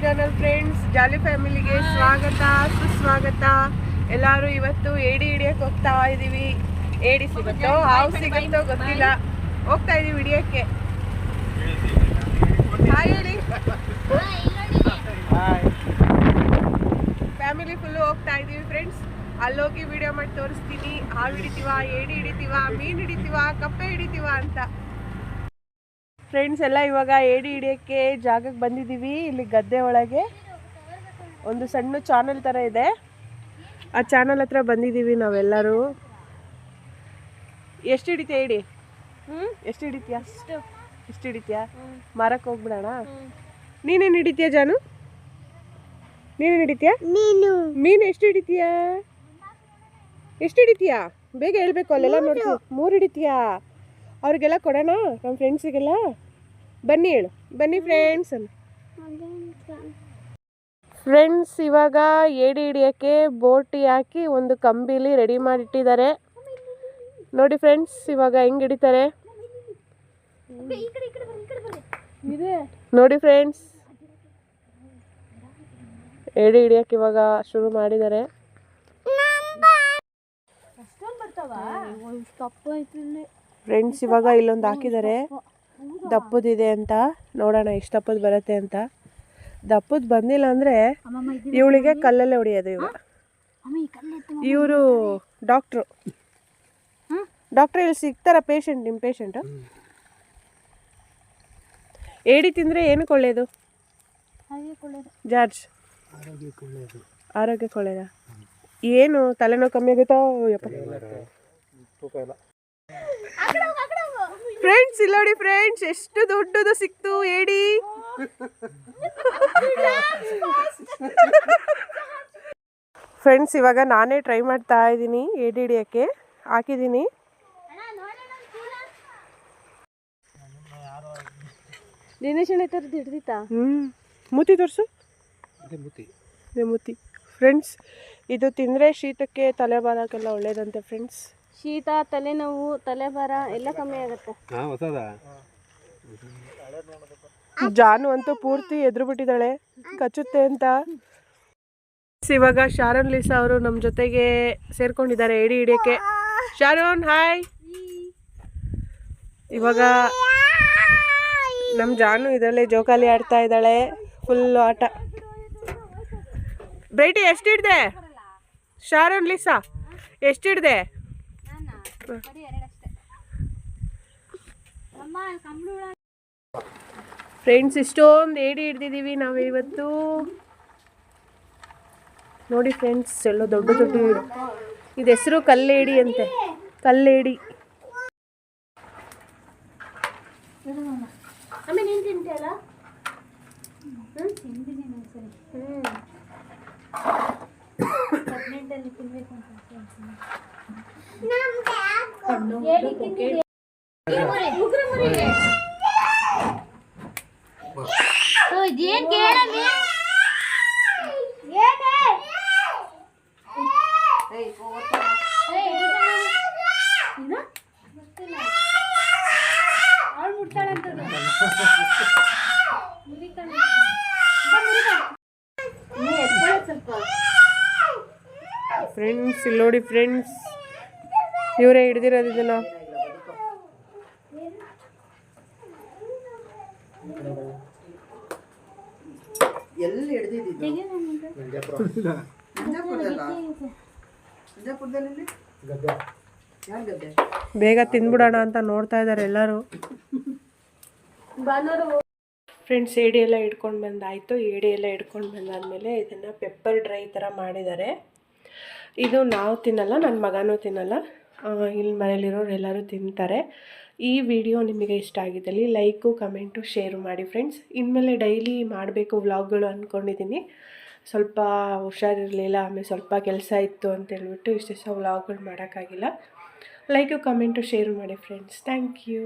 Channel friends, ಜಾಲಿ ಫ್ಯಾಮಿಲಿಗೆ ಸ್ವಾಗತ ಸುಸ್ವಾಗತ. ಎಲ್ಲರೂ ಇವತ್ತು ಏಡಿ ಹಿಡಿಯಕ್ಕೆ ಹೋಗ್ತಾ ಇದ್ದೀವಿ. ಏಡಿ ಸಿಗುತ್ತೋ ಹಾವು ಸಿಗುತ್ತೋ ಗೊತ್ತಿಲ್ಲ, ಹೋಗ್ತಾ ಇದೀವಿ ಹಿಡಿಯಕ್ಕೆ. ಹಾಯ್ ಹೇಳಿ. ಫ್ಯಾಮಿಲಿ ಫುಲ್ಲು ಹೋಗ್ತಾ ಇದೀವಿ ಫ್ರೆಂಡ್ಸ್. ಅಲ್ಲೋಗಿ ವಿಡಿಯೋ ಮಾಡಿ ತೋರಿಸ್ತೀನಿ. ಹಾವು ಹಿಡಿತೀವ, ಏಡಿ ಹಿಡಿತೀವ, ಮೀನು ಹಿಡಿತೀವ, ಕಪ್ಪೆ ಹಿಡಿತೀವ ಅಂತ. ಫ್ರೆಂಡ್ಸ್ ಎಲ್ಲ ಇವಾಗ ಏಡಿ ಹಿಡಿಯೋಕ್ಕೆ ಜಾಗಕ್ಕೆ ಬಂದಿದ್ದೀವಿ. ಇಲ್ಲಿ ಗದ್ದೆ ಒಳಗೆ ಒಂದು ಸಣ್ಣ ಚಾನಲ್ ಥರ ಇದೆ, ಆ ಚಾನಲ್ ಹತ್ರ ಬಂದಿದ್ದೀವಿ ನಾವೆಲ್ಲರೂ. ಎಷ್ಟು ಹಿಡಿತೀಯ ಏಡಿ? ಎಷ್ಟು ಹಿಡಿತೀಯ? ಎಷ್ಟು ಹಿಡಿತೀಯ? ಮಾರಕ್ಕೆ ಹೋಗ್ಬಿಡೋಣ. ನೀನೇನು ಹಿಡಿತೀಯ ಜಾನು? ನೀನೇನು ಹಿಡಿತೀಯ? ಮೀನು ಎಷ್ಟು ಹಿಡಿತೀಯ? ಎಷ್ಟು ಹಿಡಿತೀಯ? ಬೇಗ ಹೇಳ್ಬೇಕು. ಅಲ್ಲೆಲ್ಲ ನೋಡ್ತೀವಿ. 3 ಹಿಡಿತೀಯಾ? ಅವ್ರಿಗೆಲ್ಲ ಕೊಡೋಣ, ನಮ್ಮ ಫ್ರೆಂಡ್ಸಿಗೆಲ್ಲ. ಬನ್ನಿ ಹೇಳು, ಬನ್ನಿ ಫ್ರೆಂಡ್ಸ್. ಫ್ರೆಂಡ್ಸ್ ಇವಾಗ ಏಡಿ ಹಿಡಿಯೋಕ್ಕೆ ಬೋಟಿ ಹಾಕಿ ಒಂದು ಕಂಬಿಲಿ ರೆಡಿ ಮಾಡಿಟ್ಟಿದ್ದಾರೆ. ನೋಡಿ ಫ್ರೆಂಡ್ಸ್ ಇವಾಗ ಹೆಂಗೆ ಹಿಡಿತಾರೆ ನೋಡಿ ಫ್ರೆಂಡ್ಸ್. ಏಡಿ ಹಿಡಿಯೋಕ್ಕೆ ಇವಾಗ ಶುರು ಮಾಡಿದ್ದಾರೆ. ಫ್ರೆಂಡ್ಸ್ ಇವಾಗ ಇಲ್ಲೊಂದು ಹಾಕಿದ್ದಾರೆ, ದಪ್ಪದಿದೆ ಅಂತ. ನೋಡೋಣ ಎಷ್ಟು ದಪ್ಪದು ಬರುತ್ತೆ ಅಂತ. ದಪ್ಪದು ಬಂದಿಲ್ಲ ಅಂದರೆ ಇವಳಿಗೆ ಕಲ್ಲಲ್ಲೇ ಹೊಡಿಯೋದು. ಇವರು ಡಾಕ್ಟ್ರು ಇಲ್ಲಿ ಸಿಗ್ತಾರ ಪೇಷಂಟ್? ನಿಮ್ಮ ಪೇಷಂಟು ಏಡಿ ತಿಂದರೆ ಏನಕ್ಕೆ ಒಳ್ಳೆಯದು ಜಾರ್ಜ್? ಆರೋಗ್ಯಕ್ಕೆ ಒಳ್ಳೆಯದ? ಏನು ತಲೆನೋವು ಕಮ್ಮಿ ಆಗುತ್ತೋ? ಫ್ರೆಂಡ್ಸ್ ಇಲ್ಲಿ ನೋಡಿ ಫ್ರೆಂಡ್ಸ್, ಎಷ್ಟು ದೊಡ್ಡದು ಸಿಕ್ತು ಏಡಿ. ಫ್ರೆಂಡ್ಸ್ ಇವಾಗ ನಾನೇ ಟ್ರೈ ಮಾಡ್ತಾ ಇದ್ದೀನಿ ಏಡಿ ಹಿಡಿಯೋಕ್ಕೆ. ಹಾಕಿದ್ದೀನಿ. ದಿನೇಶ್ ಹಿಡ್ದಿತ್ತಾ? ಮೂತಿ ತೋರಿಸು. ಮೂತಿ ಫ್ರೆಂಡ್ಸ್, ಇದು ತಿಂದರೆ ಶೀತಕ್ಕೆ ತಲೆಭಾರಕ್ಕೆಲ್ಲ ಒಳ್ಳೇದಂತೆ ಫ್ರೆಂಡ್ಸ್. ಶೀತ, ತಲೆನೋವು, ತಲೆಭಾರ ಎಲ್ಲ ಕಮ್ಮಿ ಆಗುತ್ತೆ. ಜಾನು ಅಂತೂ ಪೂರ್ತಿ ಎದುರು ಬಿಟ್ಟಿದ್ದಾಳೆ ಕಚ್ಚುತ್ತೆ ಅಂತ. ಇವಾಗ ಶಾರೋನ್ ಲೀಸಾ ಅವರು ನಮ್ಮ ಜೊತೆಗೆ ಸೇರ್ಕೊಂಡಿದ್ದಾರೆ ಏಡಿ ಹಿಡಿಯೋಕ್ಕೆ. Sharon hi. ಇವಾಗ ನಮ್ಮ ಜಾನು ಇದರಲ್ಲೇ ಜೋಕಾಲಿ ಆಡ್ತಾ ಇದ್ದಾಳೆ, ಫುಲ್ಲು ಆಟ. ಬ್ರೈಟಿ ಎಷ್ಟು ಹಿಡ್ದೆ? ಶಾರೋನ್ ಲೀಸಾ ಎಷ್ಟು ಹಿಡ್ದೆ? ಫ್ರೆಂಡ್ಸ್ ಇಷ್ಟೊಂದು ಏಡಿ ಹಿಡ್ದಿದ್ದೀವಿ ನಾವು ಇವತ್ತು. ನೋಡಿ ಫ್ರೆಂಡ್ಸ್, ಎಲ್ಲ ದೊಡ್ಡ ದೊಡ್ಡ ಏಡಿ. ಇದು ಹೆಸರು ಕಲ್ಲೇಡಿ ಅಂತೆ, ಕಲ್ಲೇಡಿ. ಫ್ರೆಂಡ್ಸ್ ಇಲ್ಲಿ ನೋಡಿ ಫ್ರೆಂಡ್ಸ್, ಇವರೇ ಹಿಡ್ದಿರೋದು ಇದನ್ನ. ಬೇಗ ತಿಂದ್ಬಿಡೋಣ ಅಂತ ನೋಡ್ತಾ ಇದ್ದಾರೆ ಎಲ್ಲರೂ. ಫ್ರೆಂಡ್ಸ್ ಏಡಿ ಎಲ್ಲ ಹಿಡ್ಕೊಂಡು ಬಂದಾಯಿತು. ಏಡಿ ಎಲ್ಲ ಹಿಡ್ಕೊಂಡು ಬಂದಾದಮೇಲೆ ಇದನ್ನು ಪೆಪ್ಪರ್ ಡ್ರೈ ಥರ ಮಾಡಿದ್ದಾರೆ. ಇದು ನಾವು ತಿನ್ನಲ್ಲ, ನನ್ನ ಮಗನೂ ತಿನ್ನಲ್ಲ, ಇಲ್ಲಿ ಮನೇಲಿರೋರು ಎಲ್ಲರೂ ತಿಂತಾರೆ. ಈ ವಿಡಿಯೋ ನಿಮಗೆ ಇಷ್ಟ ಆಗಿದ್ದಲ್ಲಿ ಲೈಕು, ಕಮೆಂಟು, ಶೇರು ಮಾಡಿ ಫ್ರೆಂಡ್ಸ್. ಇನ್ಮೇಲೆ ಡೈಲಿ ಮಾಡಬೇಕು ವ್ಲಾಗ್ಗಳು ಅಂದ್ಕೊಂಡಿದ್ದೀನಿ. ಸ್ವಲ್ಪ ಹುಷಾರಿರಲಿಲ್ಲ, ಆಮೇಲೆ ಸ್ವಲ್ಪ ಕೆಲಸ ಇತ್ತು ಅಂತೇಳ್ಬಿಟ್ಟು ಇಷ್ಟು ದಿವಸ ವ್ಲಾಗ್ಗಳು ಮಾಡೋಕ್ಕಾಗಿಲ್ಲ. ಲೈಕು, ಕಮೆಂಟು, ಶೇರು ಮಾಡಿ ಫ್ರೆಂಡ್ಸ್. Thank you.